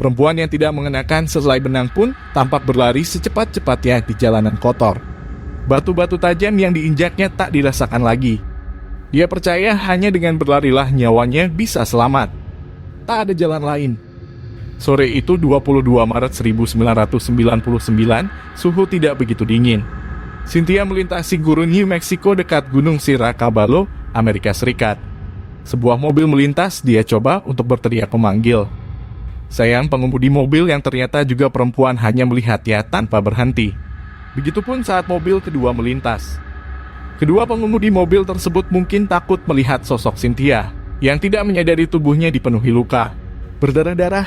Perempuan yang tidak mengenakan sehelai benang pun tampak berlari secepat-cepatnya di jalanan kotor. Batu-batu tajam yang diinjaknya tak dirasakan lagi. Dia percaya hanya dengan berlarilah nyawanya bisa selamat. Tak ada jalan lain. Sore itu 22 Maret 1999, suhu tidak begitu dingin. Cynthia melintasi gurun New Mexico dekat Gunung Sierra Caballo, Amerika Serikat. Sebuah mobil melintas, dia coba untuk berteriak memanggil. Sayang, pengemudi mobil yang ternyata juga perempuan hanya melihatnya tanpa berhenti. Begitupun saat mobil kedua melintas. Kedua pengemudi mobil tersebut mungkin takut melihat sosok Cynthia, yang tidak menyadari tubuhnya dipenuhi luka, berdarah-darah,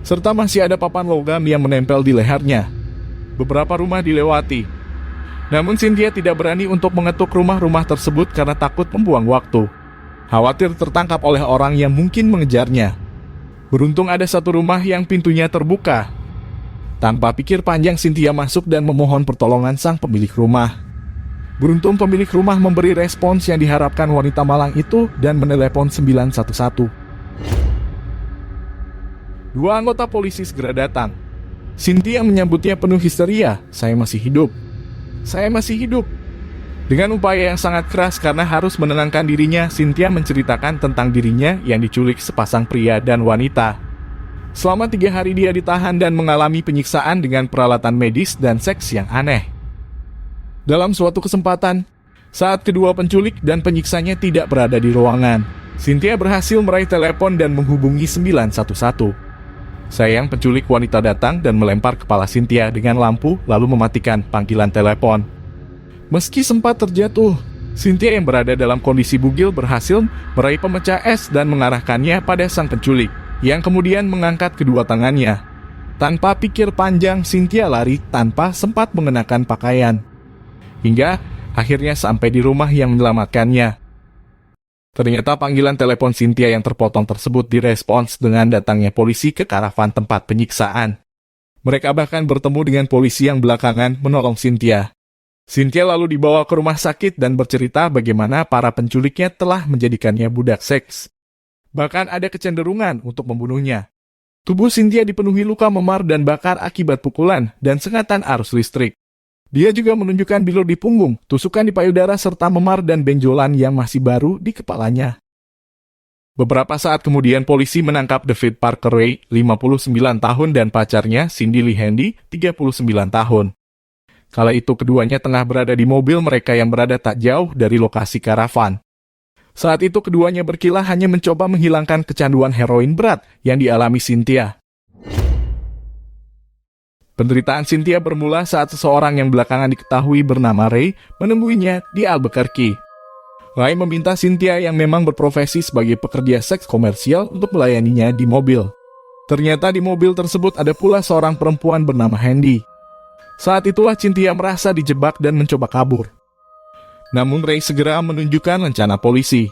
serta masih ada papan logam yang menempel di lehernya. Beberapa rumah dilewati. Namun Cynthia tidak berani untuk mengetuk rumah-rumah tersebut karena takut membuang waktu. Khawatir tertangkap oleh orang yang mungkin mengejarnya. Beruntung ada satu rumah yang pintunya terbuka. Tanpa pikir panjang, Cynthia masuk dan memohon pertolongan sang pemilik rumah. Beruntung pemilik rumah memberi respons yang diharapkan wanita malang itu dan menelepon 911. Dua anggota polisi segera datang. Cynthia menyambutnya penuh histeria. "Saya masih hidup. Saya masih hidup." Dengan upaya yang sangat keras karena harus menenangkan dirinya, Cynthia menceritakan tentang dirinya yang diculik sepasang pria dan wanita. Selama 3 hari dia ditahan dan mengalami penyiksaan dengan peralatan medis dan seks yang aneh. Dalam suatu kesempatan, saat kedua penculik dan penyiksanya tidak berada di ruangan, Cynthia berhasil meraih telepon dan menghubungi 911. Sayang, penculik wanita datang dan melempar kepala Cynthia dengan lampu lalu mematikan panggilan telepon. Meski sempat terjatuh, Cynthia yang berada dalam kondisi bugil berhasil meraih pemecah es dan mengarahkannya pada sang penculik, yang kemudian mengangkat kedua tangannya. Tanpa pikir panjang, Cynthia lari tanpa sempat mengenakan pakaian. Hingga akhirnya sampai di rumah yang menyelamatkannya. Ternyata panggilan telepon Cynthia yang terpotong tersebut direspons dengan datangnya polisi ke karavan tempat penyiksaan. Mereka bahkan bertemu dengan polisi yang belakangan menolong Cynthia. Cynthia lalu dibawa ke rumah sakit dan bercerita bagaimana para penculiknya telah menjadikannya budak seks. Bahkan ada kecenderungan untuk membunuhnya. Tubuh Cynthia dipenuhi luka memar dan bakar akibat pukulan dan sengatan arus listrik. Dia juga menunjukkan bilur di punggung, tusukan di payudara serta memar dan benjolan yang masih baru di kepalanya. Beberapa saat kemudian polisi menangkap David Parker Ray, 59 tahun dan pacarnya Cindy Lee Handy, 39 tahun. Kala itu keduanya tengah berada di mobil mereka yang berada tak jauh dari lokasi karavan. Saat itu keduanya berkilah hanya mencoba menghilangkan kecanduan heroin berat yang dialami Cynthia. Penderitaan Cynthia bermula saat seseorang yang belakangan diketahui bernama Ray menemuinya di Albuquerque. Ray meminta Cynthia yang memang berprofesi sebagai pekerja seks komersial untuk melayaninya di mobil. Ternyata di mobil tersebut ada pula seorang perempuan bernama Handy. Saat itulah Cynthia merasa dijebak dan mencoba kabur. Namun Ray segera menunjukkan rencana polisi.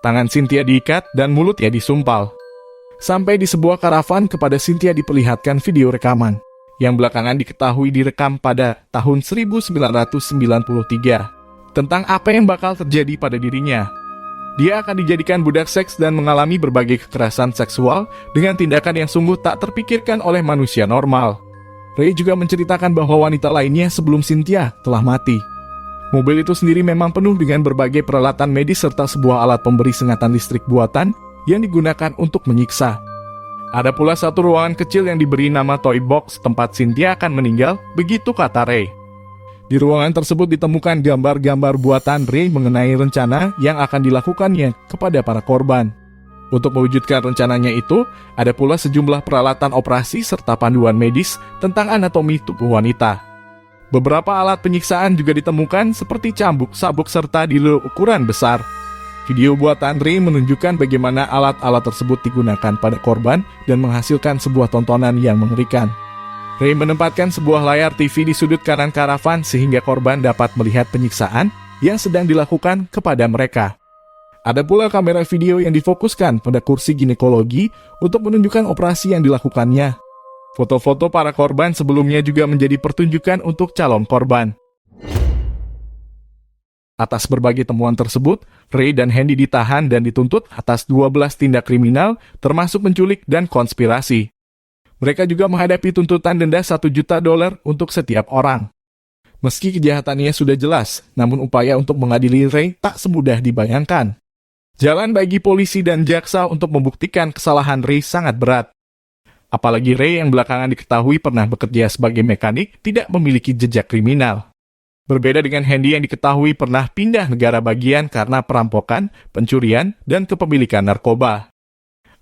Tangan Cynthia diikat dan mulutnya disumpal. Sampai di sebuah karavan kepada Cynthia diperlihatkan video rekaman, yang belakangan diketahui direkam pada tahun 1993, tentang apa yang bakal terjadi pada dirinya. Dia akan dijadikan budak seks dan mengalami berbagai kekerasan seksual dengan tindakan yang sungguh tak terpikirkan oleh manusia normal. Ray juga menceritakan bahwa wanita lainnya sebelum Cynthia telah mati. Mobil itu sendiri memang penuh dengan berbagai peralatan medis serta sebuah alat pemberi sengatan listrik buatan yang digunakan untuk menyiksa. Ada pula satu ruangan kecil yang diberi nama Toy Box tempat Cynthia akan meninggal, begitu kata Ray. Di ruangan tersebut ditemukan gambar-gambar buatan Ray mengenai rencana yang akan dilakukannya kepada para korban. Untuk mewujudkan rencananya itu, ada pula sejumlah peralatan operasi serta panduan medis tentang anatomi tubuh wanita. Beberapa alat penyiksaan juga ditemukan seperti cambuk, sabuk, serta dildo ukuran besar. Video buatan Ray menunjukkan bagaimana alat-alat tersebut digunakan pada korban dan menghasilkan sebuah tontonan yang mengerikan. Ray menempatkan sebuah layar TV di sudut kanan karavan sehingga korban dapat melihat penyiksaan yang sedang dilakukan kepada mereka. Ada pula kamera video yang difokuskan pada kursi ginekologi untuk menunjukkan operasi yang dilakukannya. Foto-foto para korban sebelumnya juga menjadi pertunjukan untuk calon korban. Atas berbagai temuan tersebut, Ray dan Handy ditahan dan dituntut atas 12 tindak kriminal termasuk menculik dan konspirasi. Mereka juga menghadapi tuntutan denda $1 juta untuk setiap orang. Meski kejahatannya sudah jelas, namun upaya untuk mengadili Ray tak semudah dibayangkan. Jalan bagi polisi dan jaksa untuk membuktikan kesalahan Ray sangat berat. Apalagi Ray yang belakangan diketahui pernah bekerja sebagai mekanik tidak memiliki jejak kriminal. Berbeda dengan Handy yang diketahui pernah pindah negara bagian karena perampokan, pencurian, dan kepemilikan narkoba.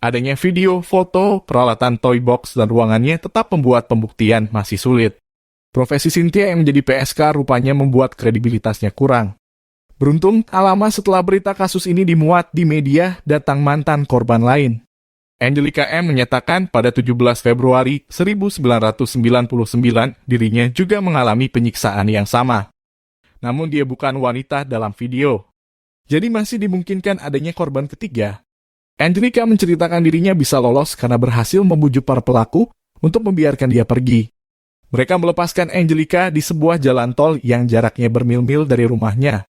Adanya video, foto, peralatan toy box, dan ruangannya tetap membuat pembuktian masih sulit. Profesi Cynthia yang menjadi PSK rupanya membuat kredibilitasnya kurang. Beruntung, tak lama setelah berita kasus ini dimuat di media, datang mantan korban lain. Angelica M. menyatakan pada 17 Februari 1999 dirinya juga mengalami penyiksaan yang sama. Namun dia bukan wanita dalam video. Jadi masih dimungkinkan adanya korban ketiga. Angelica menceritakan dirinya bisa lolos karena berhasil membujuk para pelaku untuk membiarkan dia pergi. Mereka melepaskan Angelica di sebuah jalan tol yang jaraknya bermil-mil dari rumahnya.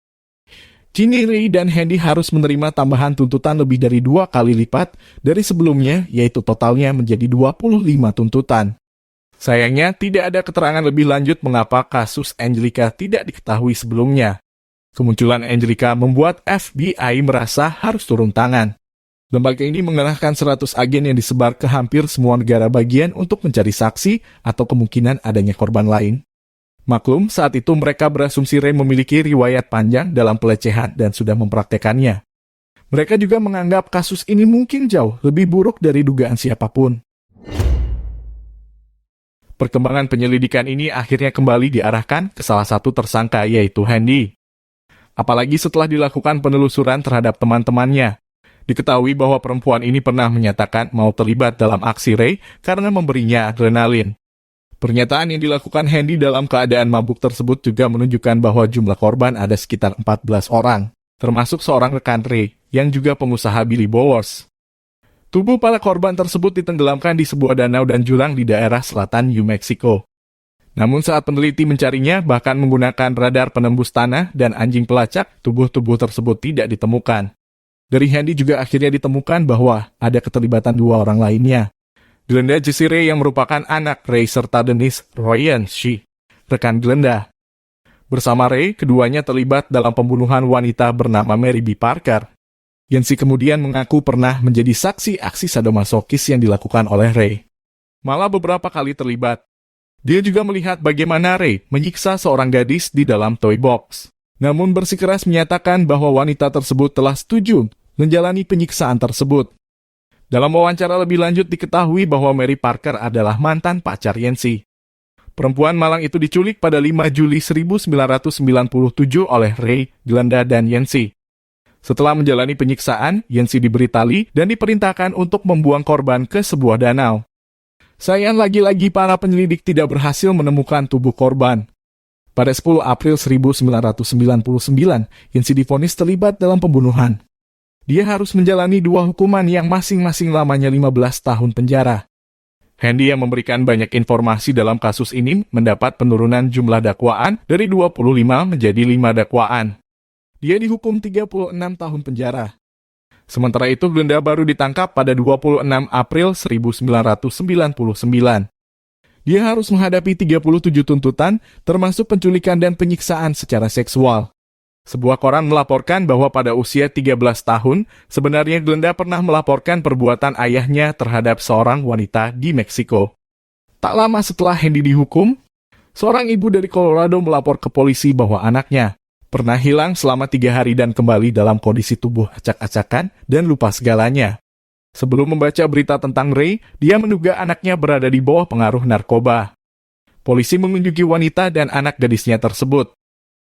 Ginny, Ray, dan Handy harus menerima tambahan tuntutan lebih dari 2 kali lipat dari sebelumnya, yaitu totalnya menjadi 25 tuntutan. Sayangnya, tidak ada keterangan lebih lanjut mengapa kasus Angelica tidak diketahui sebelumnya. Kemunculan Angelica membuat FBI merasa harus turun tangan. Lembaga ini mengerahkan 100 agen yang disebar ke hampir semua negara bagian untuk mencari saksi atau kemungkinan adanya korban lain. Maklum, saat itu mereka berasumsi Ray memiliki riwayat panjang dalam pelecehan dan sudah mempraktekannya. Mereka juga menganggap kasus ini mungkin jauh lebih buruk dari dugaan siapapun. Perkembangan penyelidikan ini akhirnya kembali diarahkan ke salah satu tersangka, yaitu Handy. Apalagi setelah dilakukan penelusuran terhadap teman-temannya. Diketahui bahwa perempuan ini pernah menyatakan mau terlibat dalam aksi Ray karena memberinya adrenalin. Pernyataan yang dilakukan Handy dalam keadaan mabuk tersebut juga menunjukkan bahwa jumlah korban ada sekitar 14 orang, termasuk seorang rekan Ray yang juga pengusaha Billy Bowers. Tubuh para korban tersebut ditenggelamkan di sebuah danau dan jurang di daerah selatan New Mexico. Namun saat peneliti mencarinya, bahkan menggunakan radar penembus tanah dan anjing pelacak, tubuh-tubuh tersebut tidak ditemukan. Dari Handy juga akhirnya ditemukan bahwa ada keterlibatan 2 orang lainnya. Glenda Jessie Ray yang merupakan anak Ray serta Denise Ryan Shih, rekan Glenda. Bersama Ray, keduanya terlibat dalam pembunuhan wanita bernama Mary B. Parker. Yancy kemudian mengaku pernah menjadi saksi aksi sadomasokis yang dilakukan oleh Ray. Malah beberapa kali terlibat. Dia juga melihat bagaimana Ray menyiksa seorang gadis di dalam toy box. Namun bersikeras menyatakan bahwa wanita tersebut telah setuju menjalani penyiksaan tersebut. Dalam wawancara lebih lanjut diketahui bahwa Mary Parker adalah mantan pacar Yancy. Perempuan malang itu diculik pada 5 Juli 1997 oleh Ray, Glenda, dan Yancy. Setelah menjalani penyiksaan, Yancy diberi tali dan diperintahkan untuk membuang korban ke sebuah danau. Sayang lagi-lagi para penyelidik tidak berhasil menemukan tubuh korban. Pada 10 April 1999, Yancy divonis terlibat dalam pembunuhan. Dia harus menjalani 2 hukuman yang masing-masing lamanya 15 tahun penjara. Handy yang memberikan banyak informasi dalam kasus ini mendapat penurunan jumlah dakwaan dari 25 menjadi 5 dakwaan. Dia dihukum 36 tahun penjara. Sementara itu Glenda baru ditangkap pada 26 April 1999. Dia harus menghadapi 37 tuntutan termasuk penculikan dan penyiksaan secara seksual. Sebuah koran melaporkan bahwa pada usia 13 tahun, sebenarnya Glenda pernah melaporkan perbuatan ayahnya terhadap seorang wanita di Meksiko. Tak lama setelah Handy dihukum, seorang ibu dari Colorado melapor ke polisi bahwa anaknya pernah hilang selama 3 hari dan kembali dalam kondisi tubuh acak-acakan dan lupa segalanya. Sebelum membaca berita tentang Ray, dia menduga anaknya berada di bawah pengaruh narkoba. Polisi mengunjungi wanita dan anak gadisnya tersebut.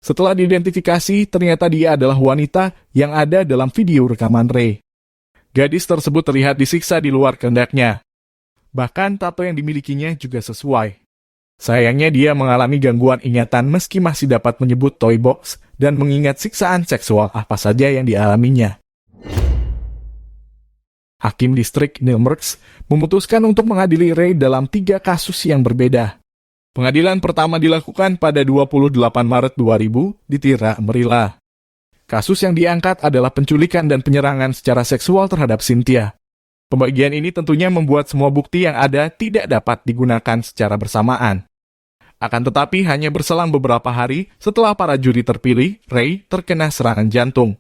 Setelah diidentifikasi, ternyata dia adalah wanita yang ada dalam video rekaman Ray. Gadis tersebut terlihat disiksa di luar kehendaknya. Bahkan tato yang dimilikinya juga sesuai. Sayangnya dia mengalami gangguan ingatan meski masih dapat menyebut toy box dan mengingat siksaan seksual apa saja yang dialaminya. Hakim Distrik Neil Merckx memutuskan untuk mengadili Ray dalam 3 kasus yang berbeda. Pengadilan pertama dilakukan pada 28 Maret 2000 di Tierra Amarilla. Kasus yang diangkat adalah penculikan dan penyerangan secara seksual terhadap Cynthia. Pembagian ini tentunya membuat semua bukti yang ada tidak dapat digunakan secara bersamaan. Akan tetapi hanya berselang beberapa hari setelah para juri terpilih, Ray terkena serangan jantung.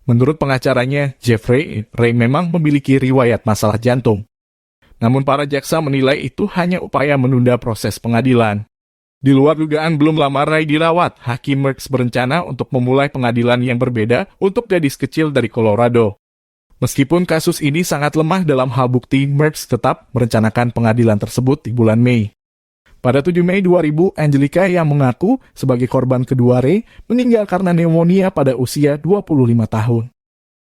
Menurut pengacaranya, Jeffrey, Ray memang memiliki riwayat masalah jantung. Namun para jaksa menilai itu hanya upaya menunda proses pengadilan. Di luar dugaan belum lama Ray dirawat, Hakim Merckx berencana untuk memulai pengadilan yang berbeda untuk gadis kecil dari Colorado. Meskipun kasus ini sangat lemah dalam hal bukti, Merckx tetap merencanakan pengadilan tersebut di bulan Mei. Pada 7 Mei 2000, Angelica yang mengaku sebagai korban kedua Ray meninggal karena pneumonia pada usia 25 tahun.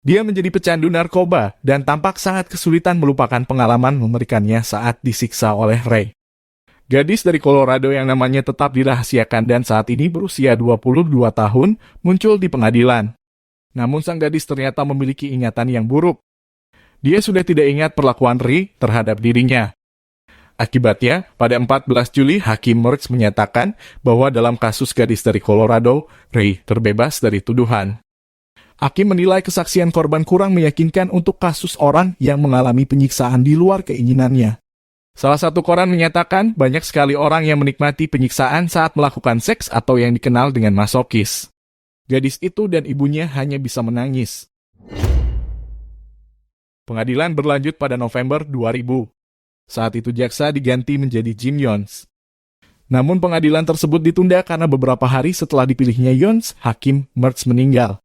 Dia menjadi pecandu narkoba dan tampak sangat kesulitan melupakan pengalaman mengerikannya saat disiksa oleh Ray. Gadis dari Colorado yang namanya tetap dirahasiakan dan saat ini berusia 22 tahun muncul di pengadilan. Namun sang gadis ternyata memiliki ingatan yang buruk. Dia sudah tidak ingat perlakuan Ray terhadap dirinya. Akibatnya, pada 14 Juli, Hakim Merckx menyatakan bahwa dalam kasus gadis dari Colorado, Ray terbebas dari tuduhan. Hakim menilai kesaksian korban kurang meyakinkan untuk kasus orang yang mengalami penyiksaan di luar keinginannya. Salah satu koran menyatakan banyak sekali orang yang menikmati penyiksaan saat melakukan seks atau yang dikenal dengan masokis. Gadis itu dan ibunya hanya bisa menangis. Pengadilan berlanjut pada November 2000. Saat itu jaksa diganti menjadi Jim Yones. Namun pengadilan tersebut ditunda karena beberapa hari setelah dipilihnya Yones, Hakim Merckx meninggal.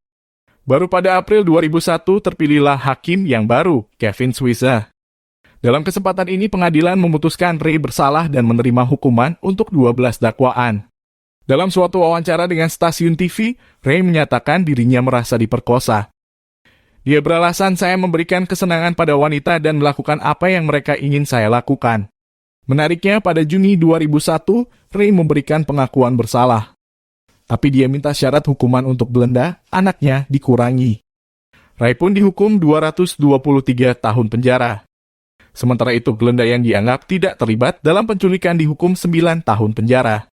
Baru pada April 2001 terpilihlah hakim yang baru, Kevin Switzer. Dalam kesempatan ini pengadilan memutuskan Ray bersalah dan menerima hukuman untuk 12 dakwaan. Dalam suatu wawancara dengan stasiun TV, Ray menyatakan dirinya merasa diperkosa. Dia beralasan, saya memberikan kesenangan pada wanita dan melakukan apa yang mereka ingin saya lakukan. Menariknya, pada Juni 2001, Ray memberikan pengakuan bersalah. Tapi dia minta syarat hukuman untuk Glenda, anaknya, dikurangi. Ray pun dihukum 223 tahun penjara. Sementara itu, Glenda yang dianggap tidak terlibat dalam penculikan dihukum 9 tahun penjara.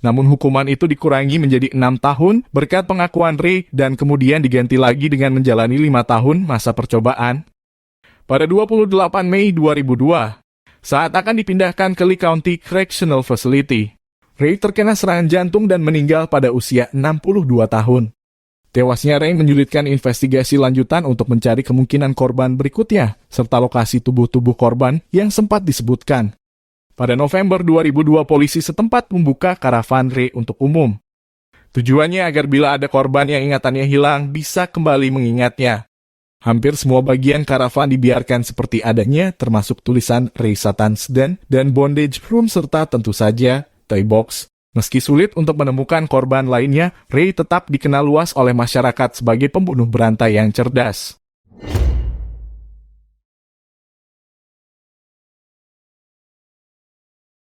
Namun hukuman itu dikurangi menjadi 6 tahun berkat pengakuan Ray dan kemudian diganti lagi dengan menjalani 5 tahun masa percobaan. Pada 28 Mei 2002, saat akan dipindahkan ke Lee County Correctional Facility, Ray terkena serangan jantung dan meninggal pada usia 62 tahun. Tewasnya Ray menyulitkan investigasi lanjutan untuk mencari kemungkinan korban berikutnya, serta lokasi tubuh-tubuh korban yang sempat disebutkan. Pada November 2002, polisi setempat membuka karavan Ray untuk umum. Tujuannya agar bila ada korban yang ingatannya hilang, bisa kembali mengingatnya. Hampir semua bagian karavan dibiarkan seperti adanya, termasuk tulisan Ray Satan's Den dan Bondage Room, serta tentu saja toy box. Meski sulit untuk menemukan korban lainnya, Ray tetap dikenal luas oleh masyarakat sebagai pembunuh berantai yang cerdas.